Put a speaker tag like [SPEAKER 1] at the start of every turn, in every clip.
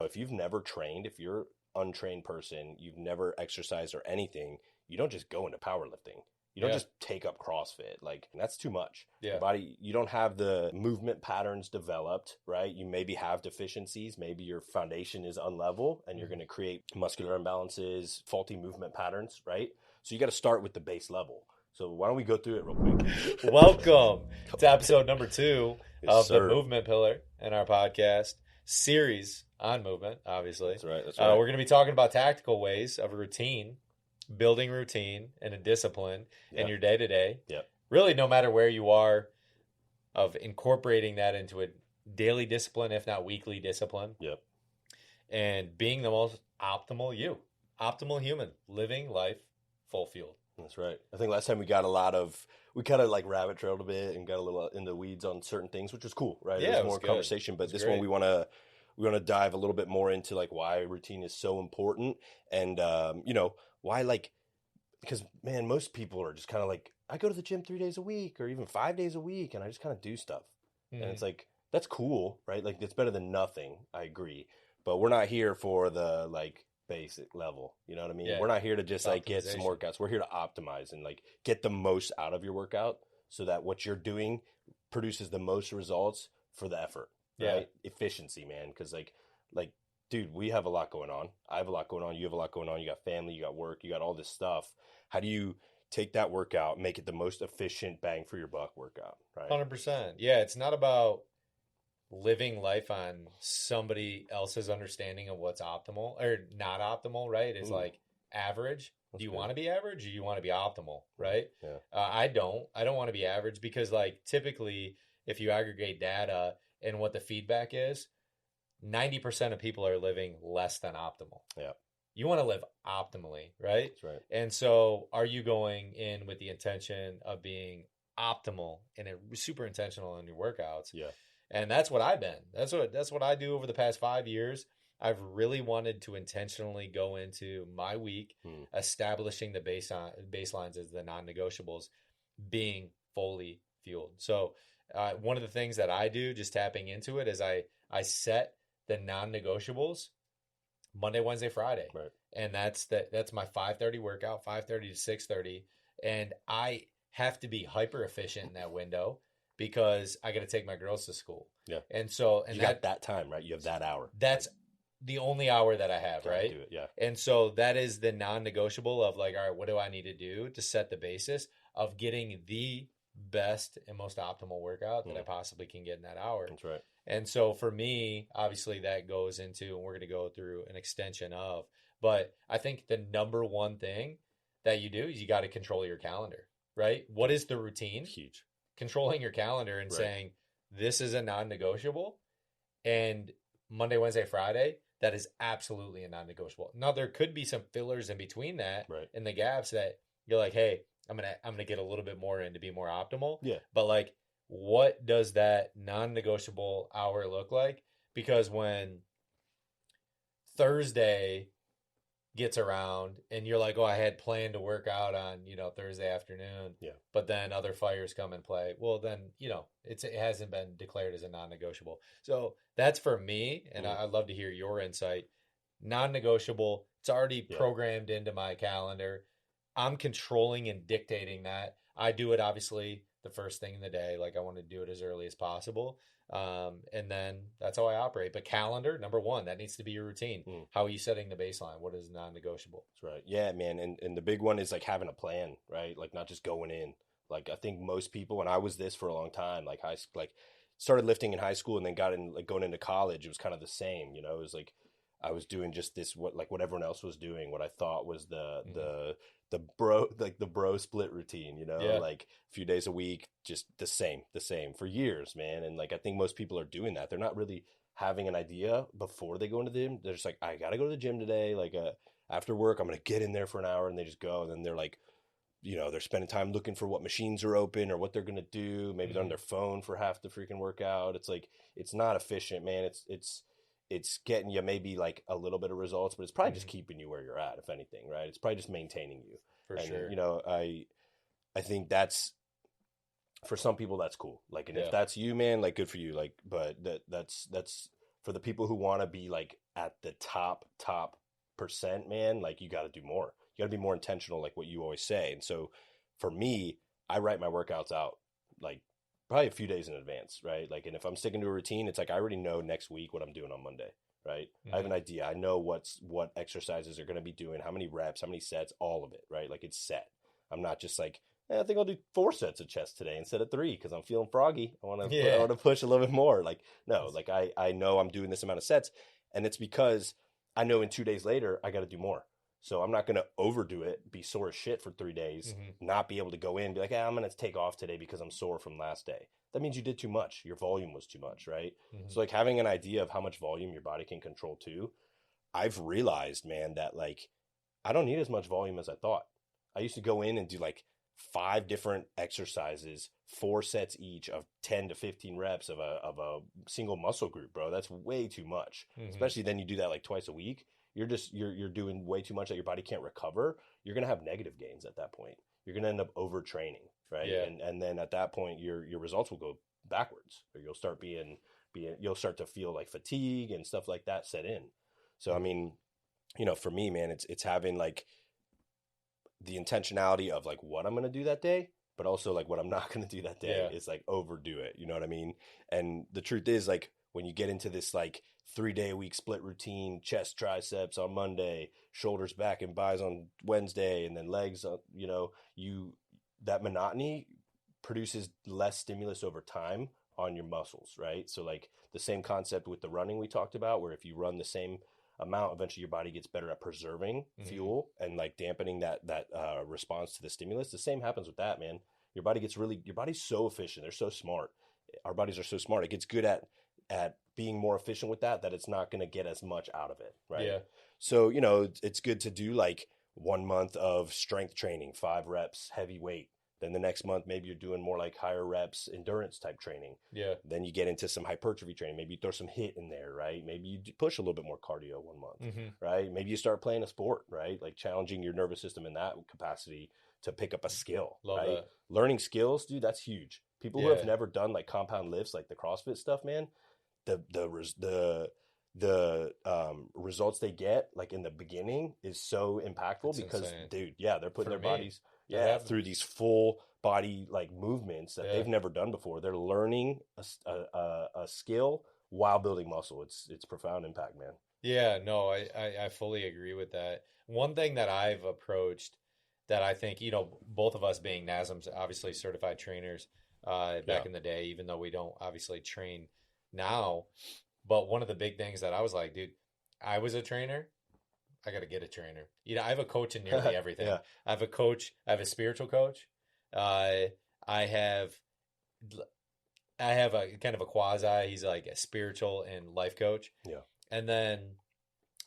[SPEAKER 1] If you've never trained, if you're untrained person, you've never exercised or anything, you don't just go into powerlifting. You don't just take up CrossFit. Like, that's too much.
[SPEAKER 2] Yeah.
[SPEAKER 1] Your body, you don't have the movement patterns developed, right? You maybe have deficiencies. Maybe your foundation is unlevel and you're going to create muscular imbalances, faulty movement patterns, right? So you got to start with the base level. So why don't we go through it real quick?
[SPEAKER 2] Welcome to episode number 2 of
[SPEAKER 1] sir.
[SPEAKER 2] the movement pillar in our podcast series on movement, obviously.
[SPEAKER 1] That's right. That's right.
[SPEAKER 2] We're going to be talking about tactical ways of routine, building routine and a discipline in your day-to-day.
[SPEAKER 1] Yep.
[SPEAKER 2] Really, no matter where you are, of incorporating that into a daily discipline, if not weekly discipline.
[SPEAKER 1] Yep.
[SPEAKER 2] And being the most optimal you, optimal human, living life full field.
[SPEAKER 1] That's right. I think last time we kind of like rabbit trailed a bit and got a little in the weeds on certain things, which was cool, right?
[SPEAKER 2] Yeah,
[SPEAKER 1] it was more
[SPEAKER 2] good.
[SPEAKER 1] conversation, but this one we want to dive a little bit more into like why routine is so important and why, like, because man, most people are just kind of like, I go to the gym 3 days a week or even 5 days a week and I just kind of do stuff. And it's like, that's cool, right? Like, it's better than nothing. I agree. But we're not here for the like basic level. You know what I mean?
[SPEAKER 2] Yeah.
[SPEAKER 1] We're not here to just like get some workouts. We're here to optimize and like get the most out of your workout so that what you're doing produces the most results for the effort. Right? Efficiency, man. Because like, dude, we have a lot going on. I have a lot going on. You have a lot going on. You got family, you got work, you got all this stuff. How do you take that workout, make it the most efficient bang for your buck workout? Right?
[SPEAKER 2] 100%. Yeah, it's not about living life on somebody else's understanding of what's optimal or not optimal, right? It's like average. Do you want to be average or do you want to be optimal, right?
[SPEAKER 1] Yeah.
[SPEAKER 2] I don't want to be average because like typically if you aggregate data and what the feedback is, 90% of people are living less than optimal.
[SPEAKER 1] Yeah.
[SPEAKER 2] You want to live optimally, right?
[SPEAKER 1] That's right.
[SPEAKER 2] And so are you going in with the intention of being optimal and super intentional in your workouts?
[SPEAKER 1] Yeah.
[SPEAKER 2] And that's what I've been. That's what I do over the past 5 years. I've really wanted to intentionally go into my week, establishing the baselines as the non-negotiables, being fully fueled. So one of the things that I do, just tapping into it, is I set the non-negotiables Monday, Wednesday, Friday.
[SPEAKER 1] Right.
[SPEAKER 2] And that's my 5:30 workout, 5:30 to 6:30. And I have to be hyper efficient in that window because I got to take my girls to school.
[SPEAKER 1] Yeah.
[SPEAKER 2] And so,
[SPEAKER 1] you got that time, right? You have that hour.
[SPEAKER 2] That's the only hour that I have, right?
[SPEAKER 1] Do it, yeah.
[SPEAKER 2] And so that is the non-negotiable of like, all right, what do I need to do to set the basis of getting the best and most optimal workout that I possibly can get in that hour?
[SPEAKER 1] That's right.
[SPEAKER 2] And so for me, obviously that goes into, and we're going to go through an extension of, but I think the number one thing that you do is you got to control your calendar, right? What is the routine?
[SPEAKER 1] Huge.
[SPEAKER 2] Controlling your calendar and saying, this is a non-negotiable, and Monday, Wednesday, Friday, that is absolutely a non-negotiable. Now there could be some fillers in between that, in the gaps that you're like, hey, I'm gonna get a little bit more in to be more optimal.
[SPEAKER 1] Yeah.
[SPEAKER 2] But like, what does that non-negotiable hour look like? Because when Thursday gets around and you're like, oh, I had planned to work out on, Thursday afternoon, but then other fires come and play. Well, then, it hasn't been declared as a non-negotiable. So that's for me. And I'd love to hear your insight. Non-negotiable. It's already programmed into my calendar. I'm controlling and dictating that. I do it obviously the first thing in the day. Like I want to do it as early as possible. And then that's how I operate. But calendar, number one, that needs to be your routine. How are you setting the baseline? What is non-negotiable?
[SPEAKER 1] That's right. Yeah, man. And the big one is like having a plan, right? Like not just going in. Like I think most people, and I was this for a long time, like started lifting in high school and then got in, like going into college, it was kind of the same, it was like, I was doing just this, what everyone else was doing, what I thought was the bro split routine, like a few days a week, just the same for years, man. And like, I think most people are doing that. They're not really having an idea before they go into the gym. They're just like, I got to go to the gym today. Like after work, I'm going to get in there for an hour, and they just go. And then they're like, they're spending time looking for what machines are open or what they're going to do. Maybe they're on their phone for half the freaking workout. It's like, it's not efficient, man. It's getting you maybe like a little bit of results, but it's probably just keeping you where you're at, if anything, right? It's probably just maintaining you.
[SPEAKER 2] For sure.
[SPEAKER 1] I think that's, for some people, that's cool. Like, and if that's you, man, like good for you. Like, but that's for the people who want to be like at the top percent, man, like you got to do more. You got to be more intentional, like what you always say. And so for me, I write my workouts out like probably a few days in advance, right? Like, and if I'm sticking to a routine, it's like I already know next week what I'm doing on Monday, right? I have an idea. I know what exercises are going to be doing, how many reps, how many sets, all of it, right? Like it's set. I'm not just like, I think I'll do 4 sets of chest today instead of 3 because I'm feeling froggy. I want to push a little bit more. Like, no, like I know I'm doing this amount of sets, and it's because I know in 2 days later I got to do more. So I'm not going to overdo it, be sore as shit for 3 days, not be able to go in, be like, I'm going to take off today because I'm sore from last day. That means you did too much. Your volume was too much, right? So like having an idea of how much volume your body can control too, I've realized, man, that like I don't need as much volume as I thought. I used to go in and do like 5 different exercises, 4 sets each of 10 to 15 reps of a single muscle group, bro. That's way too much. Especially then you do that like twice a week. You're doing way too much that your body can't recover. You're gonna have negative gains at that point. You're gonna end up overtraining, right?
[SPEAKER 2] Yeah.
[SPEAKER 1] And then at that point your results will go backwards, or you'll start to feel like fatigue and stuff like that set in. So I mean, for me, man, it's having like the intentionality of like what I'm going to do that day, but also like what I'm not going to do that day is like overdo it. You know what I mean? And the truth is like when you get into this like 3-day a week split routine, chest, triceps on Monday, shoulders, back and buys on Wednesday, and then legs, that monotony produces less stimulus over time on your muscles, right? So like the same concept with the running we talked about, where if you run the same amount, eventually your body gets better at preserving fuel and like dampening that response to the stimulus. The same happens with that, man. Your body's so efficient. They're so smart. Our bodies are so smart. It gets good at being more efficient with that it's not going to get as much out of it, right?
[SPEAKER 2] Yeah.
[SPEAKER 1] So, it's good to do like 1 month of strength training, 5 reps, heavy weight. Then the next month, maybe you're doing more like higher reps, endurance type training.
[SPEAKER 2] Yeah.
[SPEAKER 1] Then you get into some hypertrophy training. Maybe you throw some HIIT in there, right? Maybe you push a little bit more cardio 1 month, right? Maybe you start playing a sport, right? Like challenging your nervous system in that capacity to pick up a skill,
[SPEAKER 2] Love
[SPEAKER 1] right?
[SPEAKER 2] that.
[SPEAKER 1] Learning skills, dude, that's huge. People who have never done like compound lifts, like the CrossFit stuff, man, the results they get like in the beginning is so impactful. That's because insane. Dude, they're putting their bodies through these full body like movements that they've never done before. They're learning a skill while building muscle. It's profound impact, man.
[SPEAKER 2] Yeah, no, I fully agree with that. One thing that I've approached that I think, both of us being NASM's obviously certified trainers back in the day, even though we don't obviously train now. But one of the big things that I was like, dude, I was a trainer. I got to get a trainer. I have a coach in nearly everything. I have a coach. I have a spiritual coach. I have a kind of a quasi. He's like a spiritual and life coach.
[SPEAKER 1] Yeah.
[SPEAKER 2] And then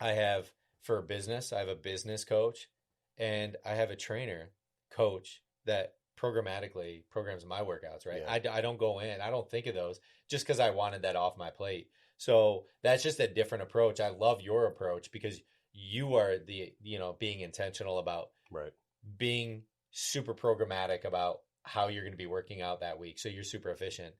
[SPEAKER 2] I have for business. I have a business coach, and I have a trainer coach that programmatically programs my workouts. Right. Yeah. I don't go in. I don't think of those just because I wanted that off my plate. So that's just a different approach. I love your approach because you are being intentional about being super programmatic about how you're going to be working out that week. So you're super efficient.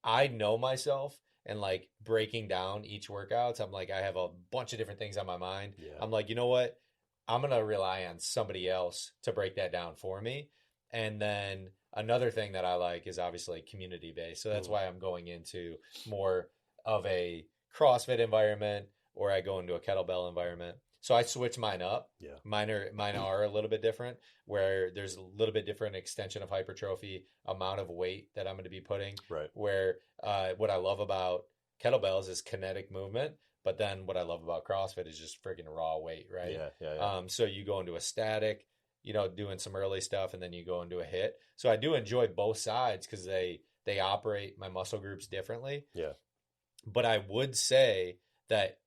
[SPEAKER 2] I know myself and like breaking down each workouts. I'm like, I have a bunch of different things on my mind. Yeah. I'm like, you know what? I'm going to rely on somebody else to break that down for me. And then another thing that I like is obviously community based. So that's why I'm going into more of a CrossFit environment, or I go into a kettlebell environment. So I switch mine up. Yeah. Mine are a little bit different, where there's a little bit different extension of hypertrophy, amount of weight that I'm going to be putting.
[SPEAKER 1] Right.
[SPEAKER 2] Where what I love about kettlebells is kinetic movement, but then what I love about CrossFit is just freaking raw weight, right?
[SPEAKER 1] Yeah.
[SPEAKER 2] So you go into a static, doing some early stuff, and then you go into a HIIT. So I do enjoy both sides because they operate my muscle groups differently.
[SPEAKER 1] Yeah.
[SPEAKER 2] But I would say that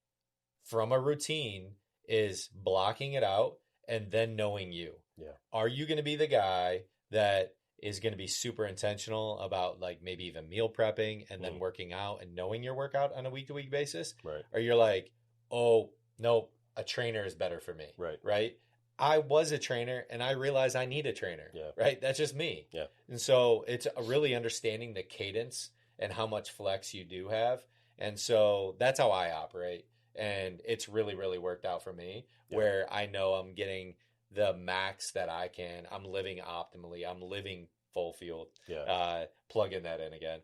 [SPEAKER 2] from a routine is blocking it out and then knowing you.
[SPEAKER 1] Yeah.
[SPEAKER 2] Are you going to be the guy that is going to be super intentional about like maybe even meal prepping and then working out and knowing your workout on a week-to-week basis?
[SPEAKER 1] Right.
[SPEAKER 2] Or you're like, oh, no, a trainer is better for me. Right. I was a trainer and I realized I need a trainer.
[SPEAKER 1] Yeah.
[SPEAKER 2] Right. That's just me.
[SPEAKER 1] Yeah.
[SPEAKER 2] And so it's really understanding the cadence and how much flex you do have. And so that's how I operate. And it's really, really worked out for me where I know I'm getting the max that I can. I'm living optimally. I'm living full field. Plugging that in again.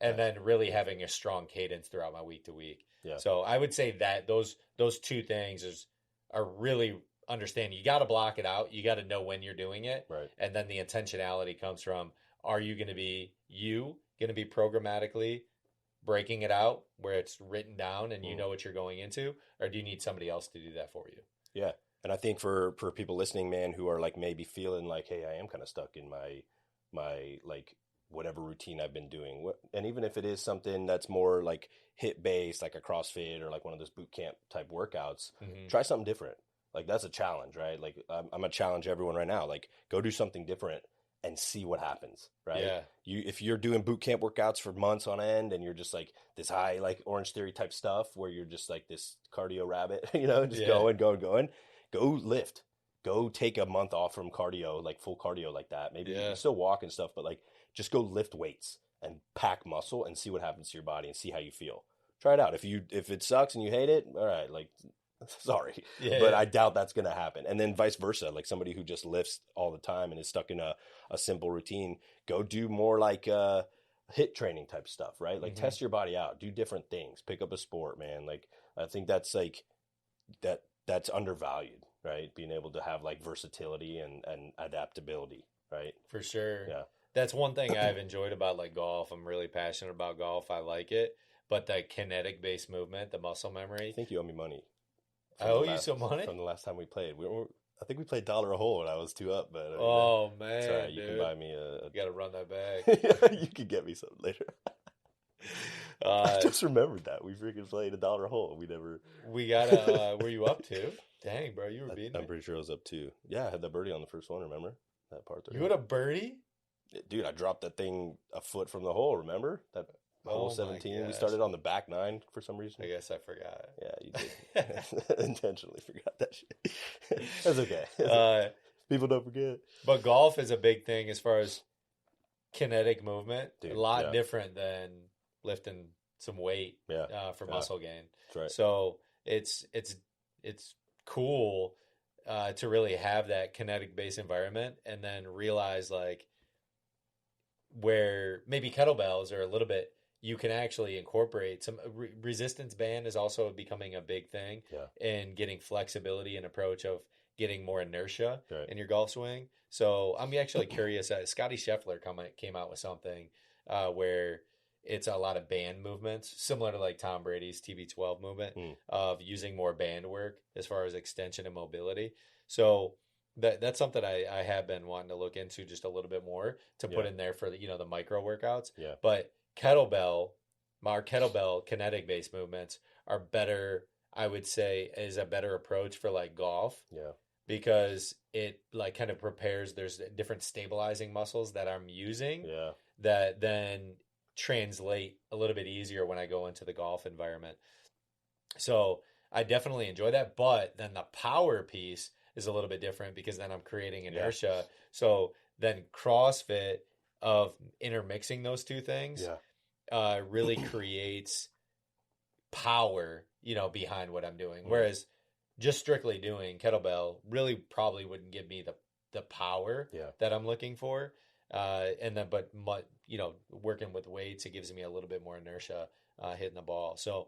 [SPEAKER 2] And then really having a strong cadence throughout my week to week. So I would say that those two things are really understanding. You got to block it out. You got to know when you're doing it.
[SPEAKER 1] Right.
[SPEAKER 2] And then the intentionality comes from, are you going to be programmatically breaking it out where it's written down and you know what you're going into, or do you need somebody else to do that for you?
[SPEAKER 1] Yeah. And I think for people listening, man, who are like maybe feeling like, hey, I am kind of stuck in my like whatever routine I've been doing. And even if it is something that's more like hit based, like a CrossFit or like one of those boot camp type workouts, try something different. Like that's a challenge, right? Like I'm gonna challenge everyone right now. Like go do something different and see what happens, right?
[SPEAKER 2] Yeah.
[SPEAKER 1] If you're doing boot camp workouts for months on end and you're just like this high like Orange Theory type stuff where you're just like this cardio rabbit, just going, go lift. Go take a month off from cardio, like full cardio like that. Maybe you can still walk and stuff, but like just go lift weights and pack muscle and see what happens to your body and see how you feel. Try it out. If it sucks and you hate it, all right, like sorry, but I doubt that's going to happen. And then vice versa, like somebody who just lifts all the time and is stuck in a simple routine, go do more like hit training type stuff, right? Like test your body out, do different things, pick up a sport, man. Like I think that's like that's undervalued, right? Being able to have like versatility and adaptability, right?
[SPEAKER 2] For sure.
[SPEAKER 1] Yeah.
[SPEAKER 2] That's one thing I've enjoyed about like golf. I'm really passionate about golf. I like it. But the kinetic based movement, the muscle memory.
[SPEAKER 1] I think you owe me money.
[SPEAKER 2] I owe you some money?
[SPEAKER 1] From the last time we played. I think we played $1 a hole and I was 2 up, but
[SPEAKER 2] man.
[SPEAKER 1] That's right. You can buy me
[SPEAKER 2] you gotta run that back.
[SPEAKER 1] You can get me something later. I just remembered that. We freaking played $1 a hole.
[SPEAKER 2] We gotta were you up to? Dang, bro, you were beating
[SPEAKER 1] I'm pretty sure I was up 2. Yeah, I had the birdie on the first one, remember? That part 3.
[SPEAKER 2] You had a birdie?
[SPEAKER 1] Dude, I dropped that thing a foot from the hole, remember? That hole 17. We started on the back 9 for some reason.
[SPEAKER 2] I guess I forgot.
[SPEAKER 1] Yeah, you did. Intentionally forgot that shit. That's okay. People don't forget.
[SPEAKER 2] But golf is a big thing as far as kinetic movement.
[SPEAKER 1] Dude,
[SPEAKER 2] a lot different than lifting some weight for muscle gain.
[SPEAKER 1] That's right.
[SPEAKER 2] So it's cool to really have that kinetic based environment and then realize like where maybe kettlebells are a little bit, you can actually incorporate some resistance band is also becoming a big thing in getting flexibility and approach of getting more inertia in your golf swing. So I'm actually curious. Scotty Scheffler came out with something where it's a lot of band movements, similar to like Tom Brady's TB12 movement of using more band work as far as extension and mobility. So that's something I have been wanting to look into just a little bit more to put in there for the micro workouts.
[SPEAKER 1] Yeah.
[SPEAKER 2] But kettlebell kinetic based movements are better, I would say, is a better approach for like golf.
[SPEAKER 1] Yeah.
[SPEAKER 2] Because it like kind of prepares, there's different stabilizing muscles that I'm using that then translate a little bit easier when I go into the golf environment. So I definitely enjoy that. But then the power piece is a little bit different because then I'm creating inertia. Yeah. So then CrossFit of intermixing those two things really creates power, behind what I'm doing. Whereas just strictly doing kettlebell really probably wouldn't give me the power that I'm looking for. But working with weights, it gives me a little bit more inertia hitting the ball. So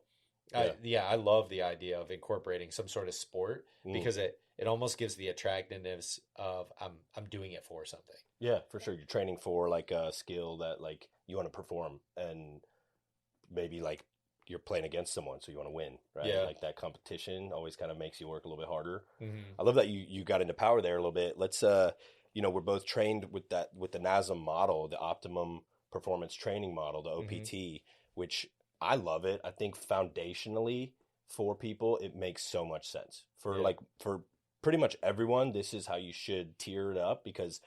[SPEAKER 2] I love the idea of incorporating some sort of sport because it almost gives the attractiveness of I'm doing it for something.
[SPEAKER 1] Yeah, for sure. You're training for like a skill that like you want to perform, and maybe like you're playing against someone, so you want to win, right?
[SPEAKER 2] Yeah.
[SPEAKER 1] Like that competition always kind of makes you work a little bit harder.
[SPEAKER 2] Mm-hmm.
[SPEAKER 1] I love that you got into power there a little bit. Let's we're both trained with the NASM model, the optimum performance training model, the OPT, which I love it. I think foundationally for people, it makes so much sense. For pretty much everyone, this is how you should tier it up because,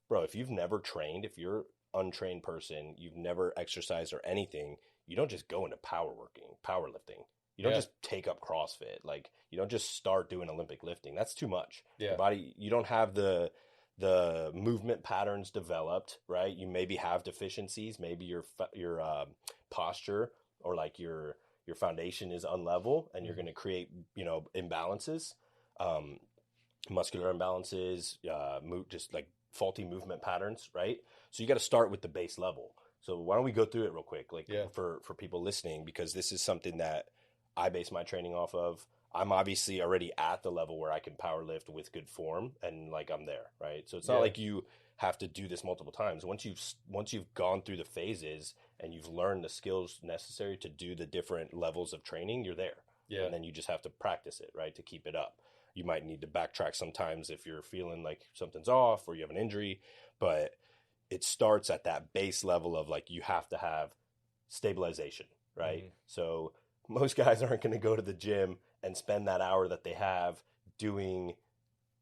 [SPEAKER 1] bro, if you've never trained, if you're untrained person, you've never exercised or anything, you don't just go into powerlifting. You don't just take up CrossFit. Like you don't just start doing Olympic lifting. That's too much.
[SPEAKER 2] Yeah.
[SPEAKER 1] Your body, you don't have the movement patterns developed, right? You maybe have deficiencies. Maybe your posture or like your foundation is unlevel, and you're going to create, imbalances, muscular imbalances, just like faulty movement patterns, right? So you got to start with the base level. So why don't we go through it real quick, like for people listening, because this is something that I base my training off of. I'm obviously already at the level where I can power lift with good form, and like I'm there, right? So it's not like you have to do this multiple times. Once you've gone through the phases and you've learned the skills necessary to do the different levels of training, you're there. Yeah. And then you just have to practice it, right, to keep it up. You might need to backtrack sometimes if you're feeling like something's off or you have an injury, but it starts at that base level of like you have to have stabilization, right? Mm-hmm. So most guys aren't going to go to the gym and spend that hour that they have doing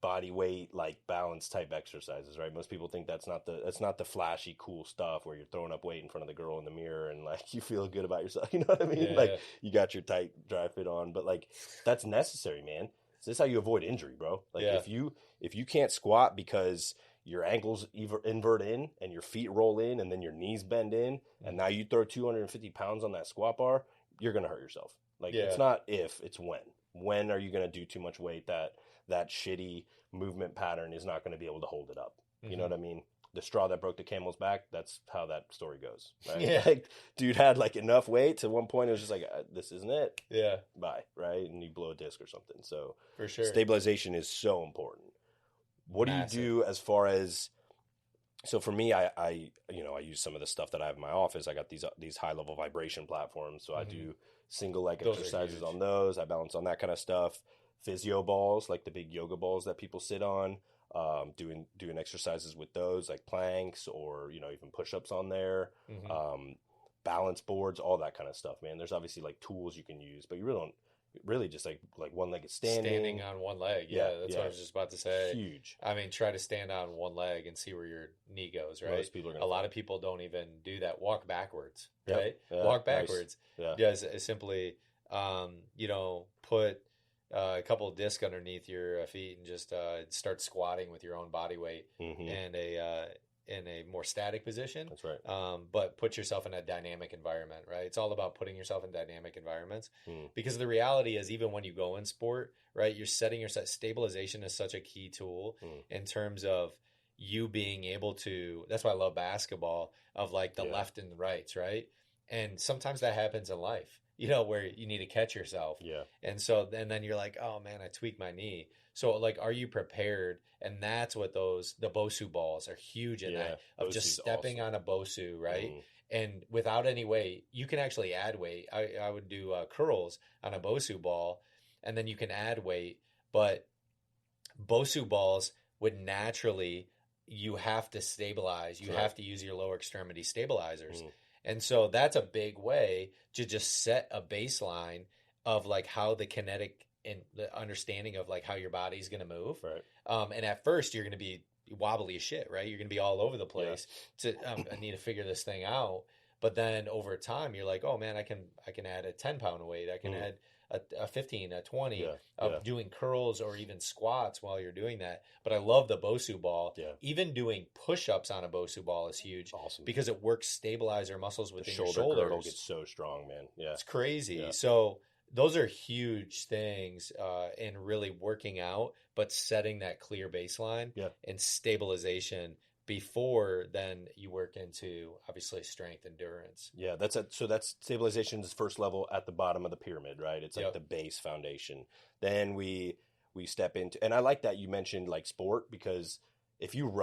[SPEAKER 1] body weight, like balance type exercises, right? Most people think that's not the flashy cool stuff where you're throwing up weight in front of the girl in the mirror and like you feel good about yourself. You know what I mean? Yeah, like you got your tight dry fit on, but like that's necessary, man. So this is how you avoid injury, bro. Like if you can't squat because your ankles invert in and your feet roll in and then your knees bend in, and now you throw 250 pounds on that squat bar, you're going to hurt yourself. Like it's not if, it's when. When are you going to do too much weight that shitty movement pattern is not going to be able to hold it up? You know what I mean? The straw that broke the camel's back, that's how that story goes, right? Yeah. Like, dude had like enough weight to one point it was just like, this isn't it. Yeah. Bye, right? And you blow a disc or something. So for sure, stabilization is so important. What Massive. Do you do as far as, so for me, I use some of the stuff that I have in my office. I got these high level vibration platforms. So I do single leg exercises on those. I balance on that kind of stuff. Physio balls, like the big yoga balls that people sit on. Doing exercises with those, like planks or even push-ups on there. Balance boards, all that kind of stuff, man. There's obviously like tools you can use, but you really just like one-legged standing on one leg. That's what I was just about to say. Huge. I mean, try to stand on one leg and see where your knee goes, right? Most people are a lot of people don't even do that. Walk backwards, right? Walk backwards. Nice. Just simply put a couple of discs underneath your feet and just start squatting with your own body weight and in a more static position. That's right. But put yourself in a dynamic environment, right? It's all about putting yourself in dynamic environments because the reality is even when you go in sport, right, you're setting yourself. Stabilization is such a key tool in terms of you being able to, that's why I love basketball, of like the left and the rights, right? And sometimes that happens in life, where you need to catch yourself. Yeah. And so, and then you're like, oh man, I tweaked my knee. So like, are you prepared? And that's what the BOSU balls are huge in that, of just stepping on a BOSU, right? And without any weight, you can actually add weight. I would do curls on a BOSU ball, and then you can add weight. But BOSU balls would naturally, you have to stabilize. You have to use your lower extremity stabilizers. And so that's a big way to just set a baseline of like how the kinetic and the understanding of like how your body's going to move. Right. And at first you're going to be wobbly as shit, right? You're going to be all over the place I need to figure this thing out. But then over time you're like, oh man, I can add a 10-pound weight. I can add a 15, a 20 of doing curls or even squats while you're doing that. But I love the BOSU ball. Yeah. Even doing push-ups on a BOSU ball is huge. Awesome. Because it works stabilizer muscles within your shoulders. The shoulder girdle gets so strong, man. Yeah. It's crazy. Yeah. So those are huge things in really working out, but setting that clear baseline and stabilization before then you work into obviously strength, endurance. Yeah, so that's stabilization's first level at the bottom of the pyramid, right? It's like the base foundation. Then we step into, and I like that you mentioned like sport, because if you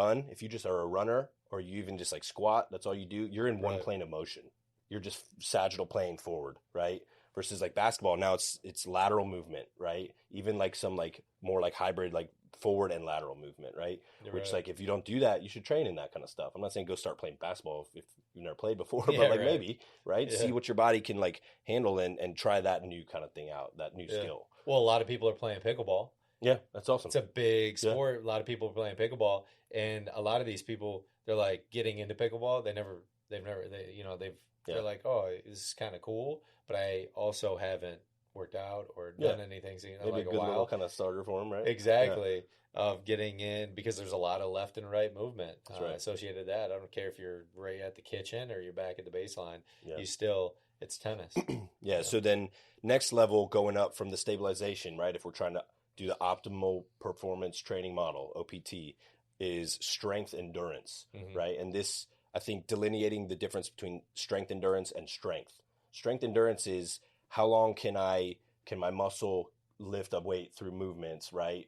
[SPEAKER 1] just are a runner, or you even just like squat, that's all you do, you're in one plane of motion. You're just sagittal plane forward, right? Versus like basketball, now it's lateral movement, right? Even like some like more like hybrid, like forward and lateral movement, right? You're Which like if you don't do that, you should train in that kind of stuff. I'm not saying go start playing basketball if you've never played before, but like maybe, right? Yeah. See what your body can like handle and try that new kind of thing out, that new skill. Well, a lot of people are playing pickleball. Yeah, that's awesome. It's a big sport. Yeah. A lot of people are playing pickleball, and a lot of these people, they're like getting into pickleball. They're like, oh, this is kind of cool, but I also haven't worked out or done anything. So, maybe like a good little kind of starter for them, right? Exactly. Of getting in, because there's a lot of left and right movement associated with that. I don't care if you're right at the kitchen or you're back at the baseline. Yeah. You still,
[SPEAKER 2] It's tennis.
[SPEAKER 1] Yeah. So then next level going up from the stabilization, right? If we're trying to do the optimal performance training model, OPT, is strength endurance, right? And this, I think, delineating the difference between strength endurance and strength. Strength endurance is how long can my muscle lift a weight through movements, right?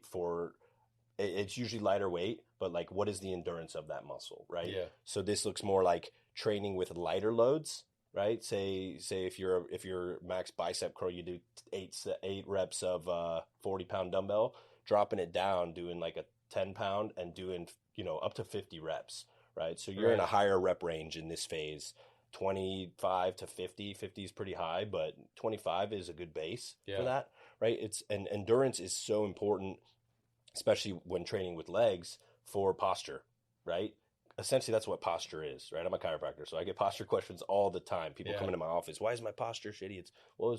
[SPEAKER 1] It's usually lighter weight, but like what is the endurance of that muscle, right?
[SPEAKER 2] Yeah.
[SPEAKER 1] So this looks more like training with lighter loads, right? Say if you're max bicep curl, you do eight reps of 40-pound dumbbell, dropping it down, doing like a 10-pound and doing up to 50 reps, right? So you're in a higher rep range in this phase. 25 to 50. 50 is pretty high, but 25 is a good base for that, right? And endurance is so important, especially when training with legs, for posture, right? Essentially, that's what posture is, right? I'm a chiropractor, so I get posture questions all the time. People come into my office, why is my posture shitty? It's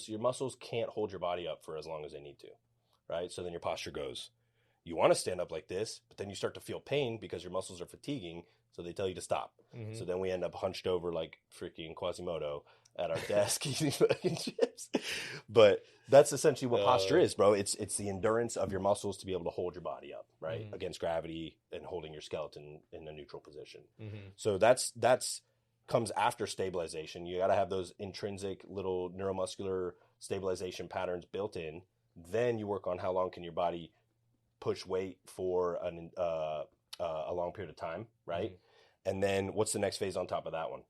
[SPEAKER 1] your muscles can't hold your body up for as long as they need to, right? So then your posture goes. You want to stand up like this, but then you start to feel pain because your muscles are fatiguing, so they tell you to stop. So then we end up hunched over like freaking Quasimodo at our desk eating fucking chips. But that's essentially what posture is, bro. It's the endurance of your muscles to be able to hold your body up, right, against gravity and holding your skeleton in a neutral position. So that's comes after stabilization. You got to have those intrinsic little neuromuscular stabilization patterns built in. Then you work on how long can your body push weight for a long period of time, right? And then what's the next phase on top of that one?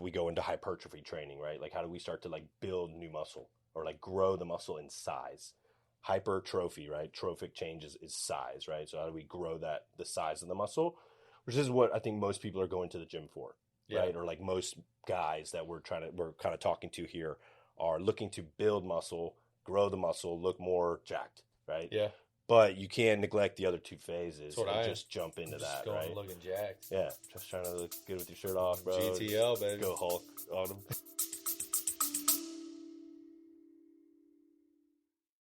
[SPEAKER 1] We go into hypertrophy training, right? Like how do we start to like build new muscle or like grow the muscle in size? Hypertrophy, right? Trophic change is size, right? So how do we grow the size of the muscle? Which is what I think most people are going to the gym for, right? Or like most guys that we're kind of talking to here are looking to build muscle, grow the muscle, look more jacked, right?
[SPEAKER 2] Yeah.
[SPEAKER 1] But you can't neglect the other two phases and just jump into
[SPEAKER 2] just
[SPEAKER 1] that,
[SPEAKER 2] going
[SPEAKER 1] right?
[SPEAKER 2] Looking jacked.
[SPEAKER 1] Yeah, just trying to look good with your shirt off, bro.
[SPEAKER 2] GTL, baby.
[SPEAKER 1] Go Hulk on them.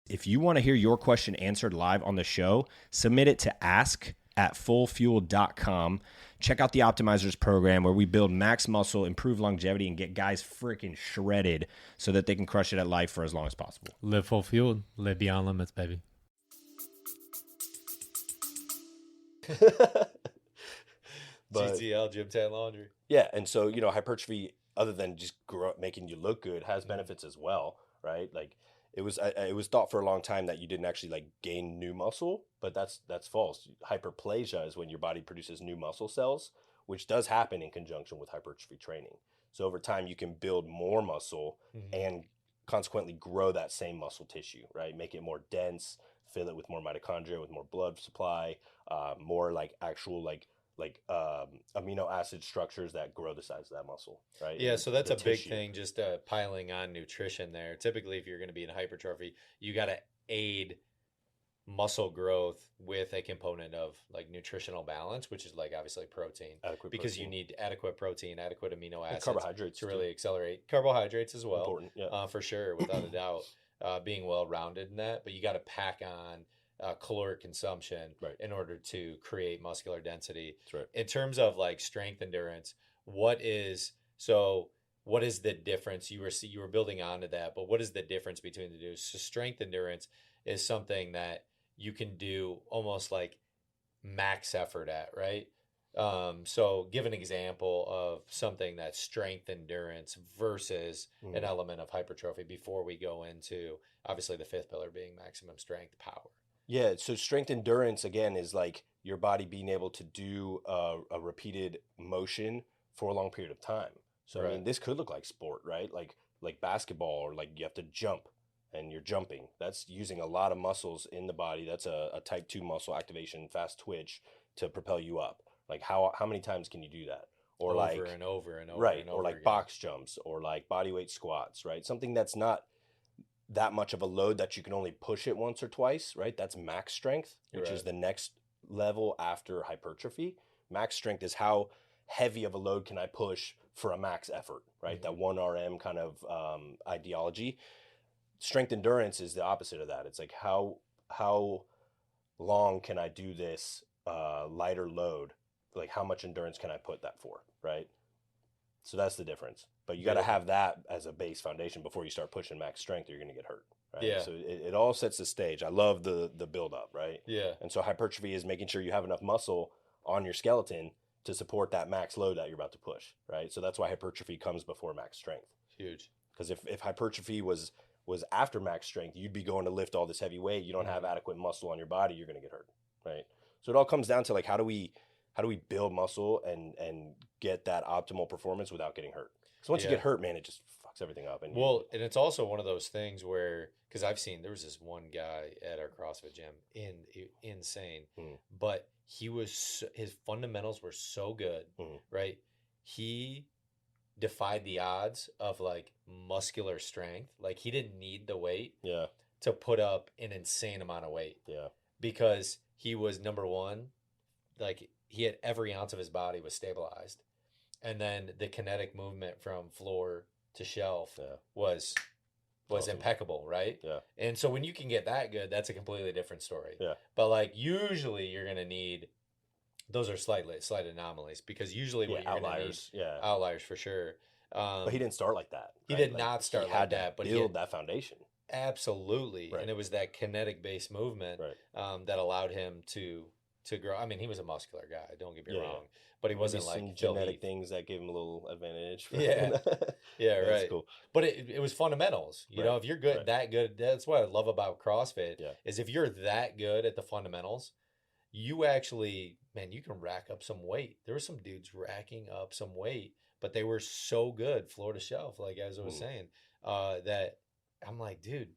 [SPEAKER 1] If you want to hear your question answered live on the show, submit it to ask@fullfuel.com. Check out the Optimizers program where we build max muscle, improve longevity, and get guys freaking shredded so that they can crush it at life for as long as possible.
[SPEAKER 3] Live full fueled. Live beyond limits, baby.
[SPEAKER 2] GTL, gym tan laundry.
[SPEAKER 1] Yeah, and so hypertrophy, other than just making you look good, has benefits as well, right? Like it was thought for a long time that you didn't actually like gain new muscle, but that's false. Hyperplasia is when your body produces new muscle cells, which does happen in conjunction with hypertrophy training. So over time, you can build more muscle and consequently grow that same muscle tissue, right? Make it more dense, fill it with more mitochondria, with more blood supply, more like actual amino acid structures that grow the size of that muscle, right?
[SPEAKER 2] Yeah, so that's a big thing, just piling on nutrition there. Typically, if you're going to be in hypertrophy, you got to aid muscle growth with a component of like nutritional balance, which is like obviously protein, because you need adequate protein, adequate amino acids,
[SPEAKER 1] and carbohydrates
[SPEAKER 2] to really accelerate. Carbohydrates as well,
[SPEAKER 1] important, yeah,
[SPEAKER 2] for sure, without a doubt, being well rounded in that. But you got to pack on caloric consumption in order to create muscular density.
[SPEAKER 1] That's right.
[SPEAKER 2] In terms of like strength endurance, what is the difference? You were building onto that, but what is the difference between the two? So strength endurance is something that you can do almost like max effort at, right? So give an example of something that's strength endurance versus an element of hypertrophy before we go into obviously the fifth pillar being maximum strength power.
[SPEAKER 1] Yeah, so strength endurance again is like your body being able to do a repeated motion for a long period of time. So I mean, this could look like sport, right? Like basketball, or like you have to jump and you're jumping. That's using a lot of muscles in the body. That's a type 2 muscle activation, fast twitch to propel you up. Like how many times can you do that? Or
[SPEAKER 2] over and over and over,
[SPEAKER 1] right?
[SPEAKER 2] And over
[SPEAKER 1] or like
[SPEAKER 2] again.
[SPEAKER 1] Box jumps, or like body weight squats, right? Something that's not that much of a load that you can only push it once or twice, right? That's max strength, which is the next level after hypertrophy. Max strength is how heavy of a load can I push for a max effort, right? That 1 RM kind of ideology. Strength endurance is the opposite of that. It's like how long can I do this lighter load? Like how much endurance can I put that for, right? So that's the difference. But you got to have that as a base foundation before you start pushing max strength, or you're going to get hurt. Right?
[SPEAKER 2] Yeah.
[SPEAKER 1] So it all sets the stage. I love the build up, right?
[SPEAKER 2] Yeah.
[SPEAKER 1] And so hypertrophy is making sure you have enough muscle on your skeleton to support that max load that you're about to push, right? So that's why hypertrophy comes before max strength.
[SPEAKER 2] Huge.
[SPEAKER 1] Because if hypertrophy was after max strength, you'd be going to lift all this heavy weight. You don't have adequate muscle on your body, you're going to get hurt, right? So it all comes down to like how do we build muscle and get that optimal performance without getting hurt? Because once you get hurt, man, it just fucks everything up. And
[SPEAKER 2] and it's also one of those things where, because I've seen, there was this one guy at our CrossFit gym, insane, but his fundamentals were so good, right? He defied the odds of like muscular strength. Like he didn't need the weight to put up an insane amount of weight.
[SPEAKER 1] Yeah.
[SPEAKER 2] Because he was, number one, like he had every ounce of his body was stabilized. And then the kinetic movement from floor to shelf was awesome. Impeccable, right?
[SPEAKER 1] Yeah.
[SPEAKER 2] And so when you can get that good, that's a completely different story.
[SPEAKER 1] Yeah.
[SPEAKER 2] But like usually you're going to need, those are slight anomalies, because usually what you're
[SPEAKER 1] outliers,
[SPEAKER 2] going to need, outliers for sure.
[SPEAKER 1] But he didn't start like that.
[SPEAKER 2] He did not start like that, but
[SPEAKER 1] he build that foundation.
[SPEAKER 2] Absolutely.
[SPEAKER 1] Right.
[SPEAKER 2] And it was that kinetic based movement that allowed him to grow. I mean, he was a muscular guy, don't get me wrong, but he wasn't like
[SPEAKER 1] some genetic things that gave him a little advantage.
[SPEAKER 2] Yeah, right.
[SPEAKER 1] That's cool.
[SPEAKER 2] But it was fundamentals. You know, if you're good, that good, that's what I love about CrossFit is if you're that good at the fundamentals, you actually, man, you can rack up some weight. There were some dudes racking up some weight, but they were so good floor to shelf, like as I was saying, that I'm like, dude,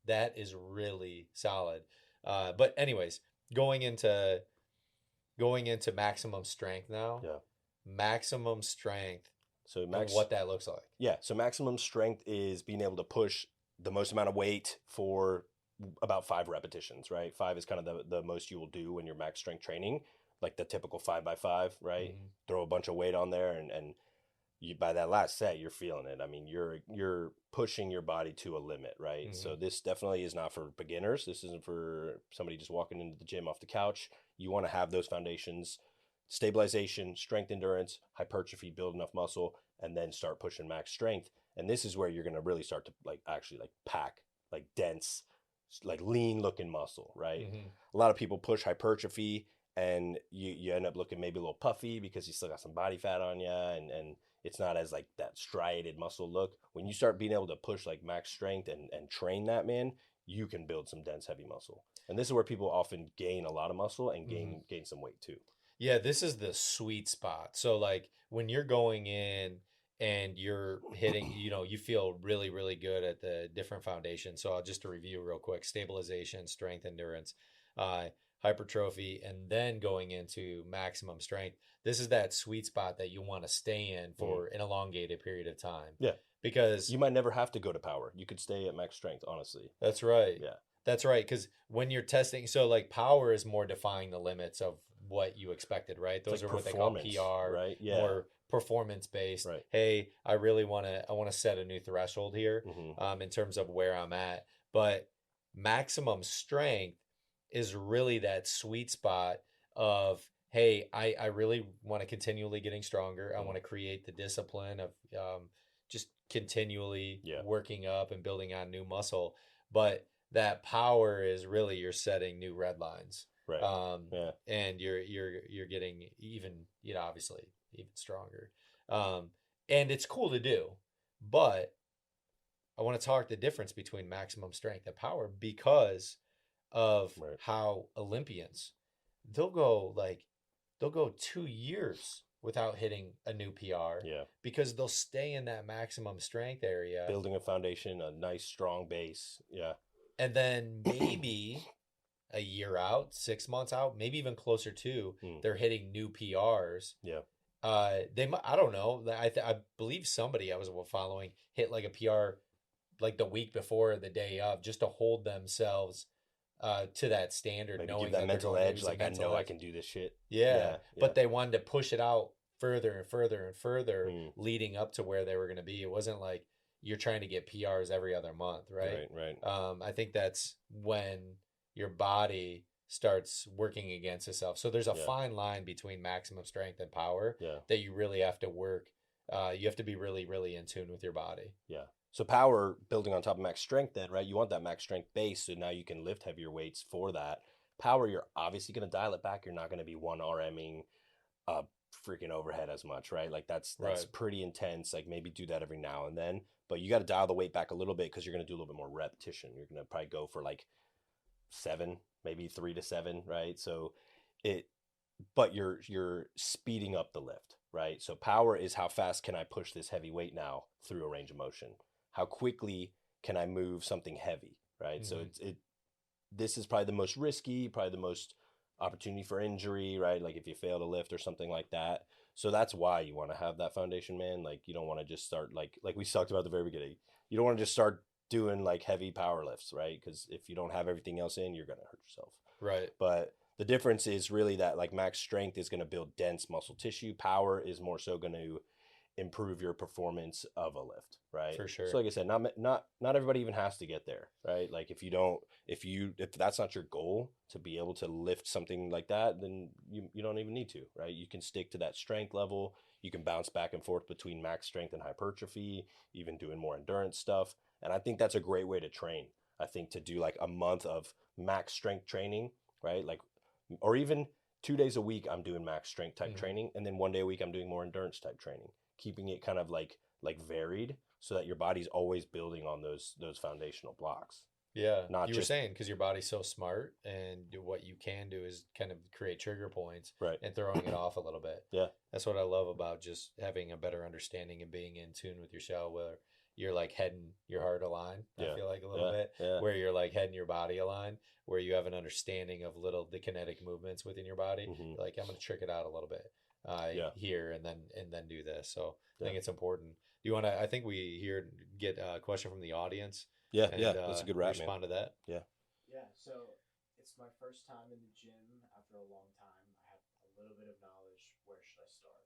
[SPEAKER 2] that is really solid. But anyways, going into maximum strength now.
[SPEAKER 1] Yeah.
[SPEAKER 2] Maximum strength.
[SPEAKER 1] So
[SPEAKER 2] what that looks like.
[SPEAKER 1] Yeah. So maximum strength is being able to push the most amount of weight for about 5 repetitions, right? 5 is kind of the most you will do when you're max strength training, like the typical 5x5, right? Throw a bunch of weight on there, and you, by that last set, you're feeling it. I mean, you're pushing your body to a limit, right? So this definitely is not for beginners. This isn't for somebody just walking into the gym off the couch. You want to have those foundations: stabilization, strength, endurance, hypertrophy, build enough muscle, and then start pushing max strength. And this is where you're going to really start to actually pack dense, lean looking muscle, right? A lot of people push hypertrophy and you end up looking maybe a little puffy because you still got some body fat on you, and it's not as that striated muscle look. When you start being able to push max strength and train that, man, you can build some dense heavy muscle. And this is where people often gain a lot of muscle and gain some weight too. Yeah,
[SPEAKER 2] this is the sweet spot. So when you're going in and you're hitting, you feel really, really good at the different foundations. So just to review real quick: stabilization, strength, endurance, hypertrophy, and then going into maximum strength. This is that sweet spot that you want to stay in for an elongated period of time.
[SPEAKER 1] Yeah.
[SPEAKER 2] Because
[SPEAKER 1] you might never have to go to power. You could stay at max strength, honestly.
[SPEAKER 2] That's right.
[SPEAKER 1] Yeah.
[SPEAKER 2] That's right. Because when you're testing, so power is more defying the limits of what you expected, right? Those are what they call PR,
[SPEAKER 1] right? Yeah.
[SPEAKER 2] More performance based.
[SPEAKER 1] Right.
[SPEAKER 2] Hey, I want to set a new threshold here, in terms of where I'm at. But maximum strength is really that sweet spot of, hey, I really want to continually getting stronger. I want to create the discipline of just continually working up and building on new muscle. But that power is really, you're setting new red lines.
[SPEAKER 1] Right.
[SPEAKER 2] And you're getting even, obviously even stronger. And it's cool to do, but I want to talk the difference between maximum strength and power, because of how Olympians, they'll go 2 years without hitting a new PR.
[SPEAKER 1] Yeah.
[SPEAKER 2] Because they'll stay in that maximum strength area.
[SPEAKER 1] Building a foundation, a nice strong base. Yeah.
[SPEAKER 2] And then maybe a year out, 6 months out, maybe even closer to, they're hitting new PRs.
[SPEAKER 1] Yeah.
[SPEAKER 2] I don't know. I believe somebody I was following hit a PR the week before, the day of, just to hold themselves to that standard.
[SPEAKER 1] Maybe
[SPEAKER 2] knowing
[SPEAKER 1] give that mental edge, I know
[SPEAKER 2] edge.
[SPEAKER 1] I can do this shit.
[SPEAKER 2] Yeah. But they wanted to push it out further and further and further, leading up to where they were going to be. It wasn't like you're trying to get PRs every other month, right?
[SPEAKER 1] Right.
[SPEAKER 2] I think that's when your body starts working against itself. So there's a fine line between maximum strength and power that you really have to work you have to be really, really in tune with your body.
[SPEAKER 1] Yeah. So power building on top of max strength then, right? You want that max strength base, so now you can lift heavier weights for that. Power, you're obviously going to dial it back. You're not going to be 1 RMing freaking overhead as much, right? Like that's
[SPEAKER 2] Right.
[SPEAKER 1] pretty intense. Like maybe do that every now and then, but you got to dial the weight back a little bit because you're going to do a little bit more repetition. You're going to probably go for like 7, maybe 3 to 7, right? So it, but you're speeding up the lift, right? So power is how fast can I push this heavy weight now through a range of motion? How quickly can I move something heavy, right? So it this is probably the most risky, probably the most opportunity for injury, right? Like if you fail to lift or something like that. So that's why you want to have that foundation, man. Like you don't want to just start like we talked about at the very beginning. You don't want to just start doing like heavy power lifts, right? Because if you don't have everything else in, you're gonna hurt yourself.
[SPEAKER 2] Right.
[SPEAKER 1] But the difference is really that like max strength is going to build dense muscle tissue. Power is more so going to improve your performance of a lift, right?
[SPEAKER 2] For sure.
[SPEAKER 1] So like I said, not everybody even has to get there, right? Like if that's not your goal to be able to lift something like that, then you don't even need to, right? You can stick to that strength level. You can bounce back and forth between max strength and hypertrophy, even doing more endurance stuff. And I think that's a great way to train. I think to do like a month of max strength training, right? Like, or even 2 days a week, I'm doing max strength type training. And then 1 day a week, I'm doing more endurance type training, keeping it kind of like varied so that your body's always building on those foundational blocks.
[SPEAKER 2] Yeah,
[SPEAKER 1] Not
[SPEAKER 2] you
[SPEAKER 1] just,
[SPEAKER 2] were saying because your body's so smart, and what you can do is kind of create trigger points,
[SPEAKER 1] right,
[SPEAKER 2] and throwing it off a little bit.
[SPEAKER 1] Yeah,
[SPEAKER 2] That's what I love about just having a better understanding and being in tune with yourself, where you're like head and your heart align.
[SPEAKER 1] Yeah.
[SPEAKER 2] I feel like a little bit,
[SPEAKER 1] Yeah.
[SPEAKER 2] where you're like head and your body align, where you have an understanding of the kinetic movements within your body.
[SPEAKER 1] Mhm.
[SPEAKER 2] Like I'm going to trick it out a little bit here, and then do this. So I think it's important. Do you want to? I think we here get a question from the audience.
[SPEAKER 1] Yeah,
[SPEAKER 2] And,
[SPEAKER 1] yeah, that's a good wrap,
[SPEAKER 2] respond
[SPEAKER 1] man.
[SPEAKER 2] to that.
[SPEAKER 1] Yeah.
[SPEAKER 4] Yeah, so it's my first time in the gym after a long time. I have a little bit of knowledge. Where should I start?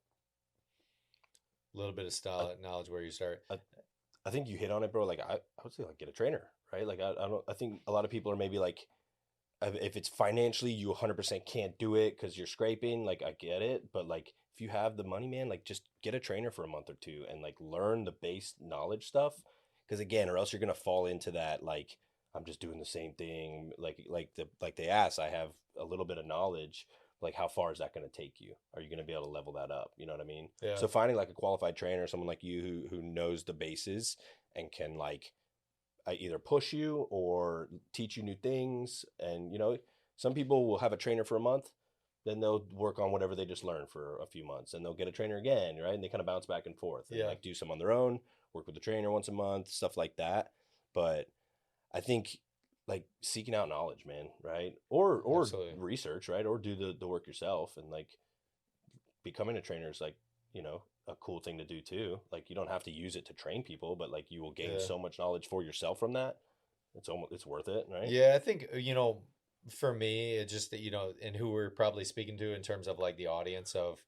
[SPEAKER 2] A little bit of style knowledge where you start.
[SPEAKER 1] I think you hit on it, bro. Like I would say like get a trainer, right? Like I don't I think a lot of people are maybe like if it's financially you 100% can't do it because you're scraping, like I get it, but like if you have the money, man, like just get a trainer for a month or two and like learn the base knowledge stuff. Because again, or else you're gonna fall into that like I'm just doing the same thing. Like they ask, I have a little bit of knowledge. Like how far is that going to take you? Are you going to be able to level that up? You know what I mean?
[SPEAKER 2] Yeah.
[SPEAKER 1] So finding like a qualified trainer, someone like you who knows the bases and can like either push you or teach you new things. And some people will have a trainer for a month, then they'll work on whatever they just learned for a few months, and they'll get a trainer again, right? And they kind of bounce back and forth, and like do some on their own, work with the trainer once a month, stuff like that. But I think like seeking out knowledge, man, right? Or
[SPEAKER 2] Absolutely.
[SPEAKER 1] research, right? Or do the work yourself, and like becoming a trainer is like a cool thing to do too. Like you don't have to use it to train people, but like you will gain so much knowledge for yourself from that. It's worth it, right?
[SPEAKER 2] Yeah, I think for me, it just that and who we're probably speaking to in terms of like the audience of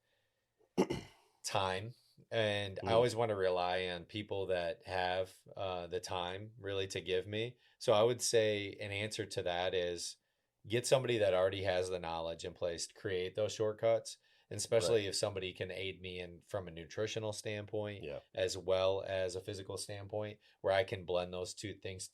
[SPEAKER 2] time. And I always want to rely on people that have the time really to give me. So I would say an answer to that is get somebody that already has the knowledge in place to create those shortcuts. And especially if somebody can aid me in from a nutritional standpoint, as well as a physical standpoint, where I can blend those two things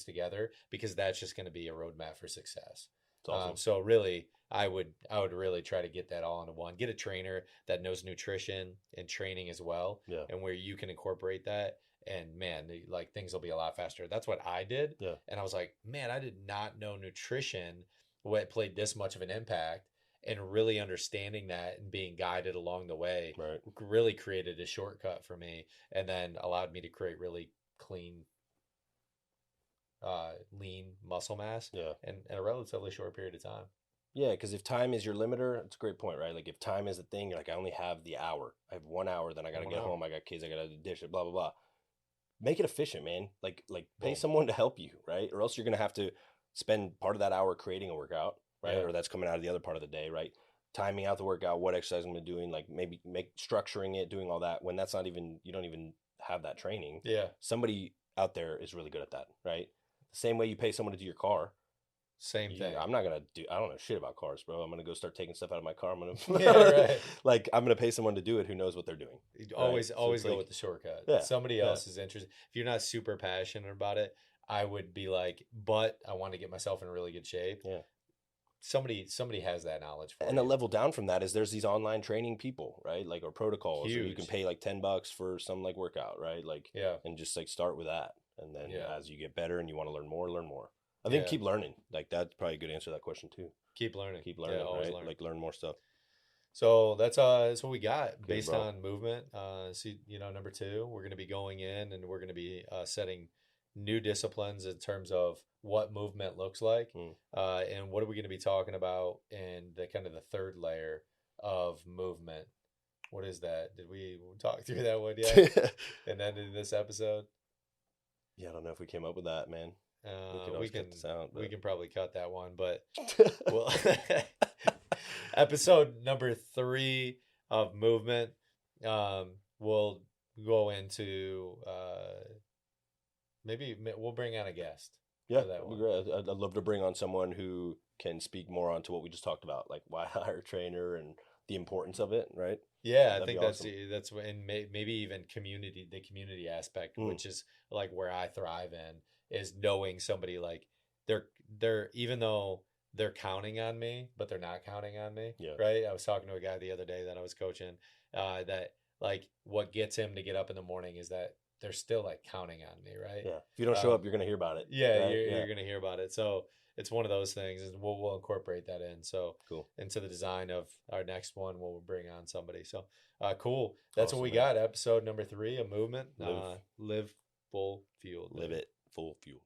[SPEAKER 2] together, because that's just going to be a roadmap for success. Awesome. So really, I would really try to get that all into one. Get a trainer that knows nutrition and training as well, and where you can incorporate that. And man, like things will be a lot faster. That's what I did. Yeah. And I was like, man, I did not know nutrition what played this much of an impact. And really understanding that and being guided along the way really created a shortcut for me, and then allowed me to create really clean, lean muscle mass in a relatively short period of time.
[SPEAKER 1] Yeah, because if time is your limiter, it's a great point, right? Like if time is the thing, you're like, I only have the hour. I have 1 hour, then I got to get home. I got kids, I got to dish it, blah, blah, blah. Make it efficient, man. Like pay someone to help you, right? Or else you're going to have to spend part of that hour creating a workout, right? Or that's coming out of the other part of the day, right? Timing out the workout, what exercise I'm doing, like maybe structuring it, doing all that when that's not even, you don't even have that training. Yeah. Somebody out there is really good at that, right? The same way you pay someone to do your car,
[SPEAKER 2] Same thing.
[SPEAKER 1] I'm not gonna I don't know shit about cars, bro. I'm gonna go start taking stuff out of my car. I'm gonna
[SPEAKER 2] Yeah, right.
[SPEAKER 1] like I'm gonna pay someone to do it who knows what they're doing.
[SPEAKER 2] Always
[SPEAKER 1] Right?
[SPEAKER 2] always
[SPEAKER 1] So
[SPEAKER 2] go
[SPEAKER 1] like,
[SPEAKER 2] with the shortcut.
[SPEAKER 1] yeah,
[SPEAKER 2] Somebody else is interested. If you're not super passionate about it, I would be like, but I want to get myself in really good shape.
[SPEAKER 1] Yeah.
[SPEAKER 2] Somebody has that knowledge for
[SPEAKER 1] and
[SPEAKER 2] you.
[SPEAKER 1] a level down from that is there's these online training people, right? Like, or protocols, or you can
[SPEAKER 2] Huge.
[SPEAKER 1] pay like $10 for some like workout, right? Like,
[SPEAKER 2] Yeah.
[SPEAKER 1] and just like start with that, and then
[SPEAKER 2] Yeah.
[SPEAKER 1] as you get better and you want to learn more. I think
[SPEAKER 2] Yeah.
[SPEAKER 1] keep learning. Like that's probably a good answer to that question too.
[SPEAKER 2] Keep learning.
[SPEAKER 1] Keep learning,
[SPEAKER 2] Yeah, always
[SPEAKER 1] right?
[SPEAKER 2] learn.
[SPEAKER 1] Like learn more stuff.
[SPEAKER 2] So that's what we got
[SPEAKER 1] Good,
[SPEAKER 2] based
[SPEAKER 1] bro.
[SPEAKER 2] on movement. See, number 2, we're going to be going in and we're going to be setting new disciplines in terms of what movement looks like, and what are we going to be talking about in the kind of the third layer of movement. What is that? Did we talk through that one yet? And then in this episode,
[SPEAKER 1] Yeah, I don't know if we came up with that, man.
[SPEAKER 2] we can
[SPEAKER 1] cut this out,
[SPEAKER 2] we
[SPEAKER 1] but...
[SPEAKER 2] can probably cut that one, but well, episode number 3 of movement, we'll go into maybe we'll bring on a guest.
[SPEAKER 1] Yeah, that'd be great. I'd love to bring on someone who can speak more onto what we just talked about, like why hire a trainer and the importance of it, right?
[SPEAKER 2] Yeah,
[SPEAKER 1] That'd
[SPEAKER 2] I think
[SPEAKER 1] be
[SPEAKER 2] that's
[SPEAKER 1] awesome.
[SPEAKER 2] that's and maybe even the community aspect, which is like where I thrive in, is knowing somebody like they're even though they're counting on me, but they're not counting on me.
[SPEAKER 1] Yeah.
[SPEAKER 2] Right. I was talking to a guy the other day that I was coaching, that like what gets him to get up in the morning is that they're still like counting on me. Right.
[SPEAKER 1] Yeah. If you don't show up, you're gonna hear about it.
[SPEAKER 2] Yeah,
[SPEAKER 1] right?
[SPEAKER 2] you're gonna hear about it. So it's one of those things, and we'll incorporate that in. So
[SPEAKER 1] Cool.
[SPEAKER 2] into the design of our next one, we'll bring on somebody. So cool. That's
[SPEAKER 1] Awesome,
[SPEAKER 2] what we
[SPEAKER 1] man.
[SPEAKER 2] got. Episode number 3 of movement.
[SPEAKER 1] Live
[SPEAKER 2] Live full fueled.
[SPEAKER 1] Live it full fuel.